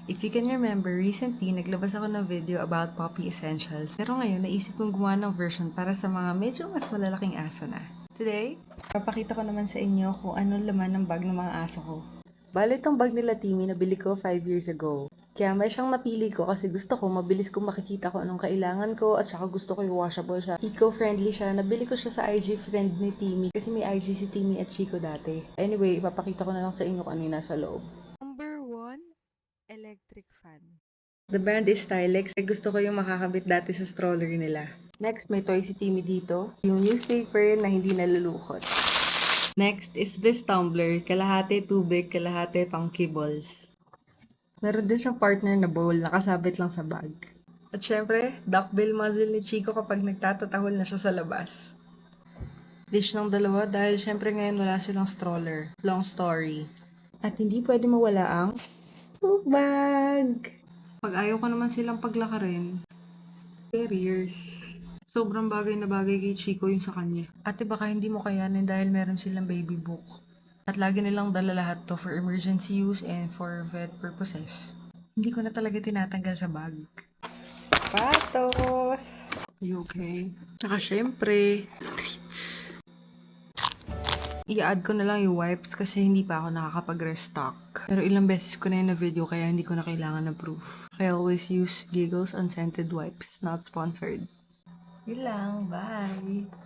If you can remember, recently naglabas ako ng video about Poppy Essentials. Pero ngayon, naisip kong gumawa ng version para sa mga medyo mas malalaking aso na. Today, papakita ko naman sa inyo kung anong laman ng bag ng mga aso ko. Bale, itong bag nila Timmy nabili ko 5 years ago. Kaya may siyang napili ko kasi gusto ko mabilis kong makikita ko anong kailangan ko at saka gusto ko yung washable siya. Eco-friendly siya. Nabili ko siya sa IG friend ni Timmy kasi may IG si Timmy at Chico dati. Anyway, ipapakita ko na lang sa inyo kung ano yung nasa loob. Number 1, electric fan. The brand is Stylex. Gusto ko yung makakabit dati sa stroller nila. Next, may toy si Timmy dito. Yung newspaper na hindi nalulukot. Next is this tumbler. Kalahati tubig, kalahati pang kibbles. Meron din siyang partner na bowl na kasabit lang sa bag. At syempre, duckbill muzzle ni Chico kapag nagtatatahol na siya sa labas. Dish ng dalawa dahil syempre ngayon wala silang stroller. Long story. At hindi pwede mawala ang book bag. Pag ayaw ko naman silang paglakarin, carriers. Sobrang bagay na bagay kay Chico yung sa kanya. Ate baka hindi mo kayanin dahil meron silang baby book. At lagi nilang dala lahat to for emergency use and for vet purposes. Hindi ko na talaga tinatanggal sa bag. Sapatos! Are you okay? Tsaka syempre, treats. I-add ko na lang yung wipes kasi hindi pa ako nakakapag-restock. Pero ilang beses ko na yun na video kaya hindi ko na kailangan ng proof. I always use Giggles unscented wipes, not sponsored. Yun lang, bye!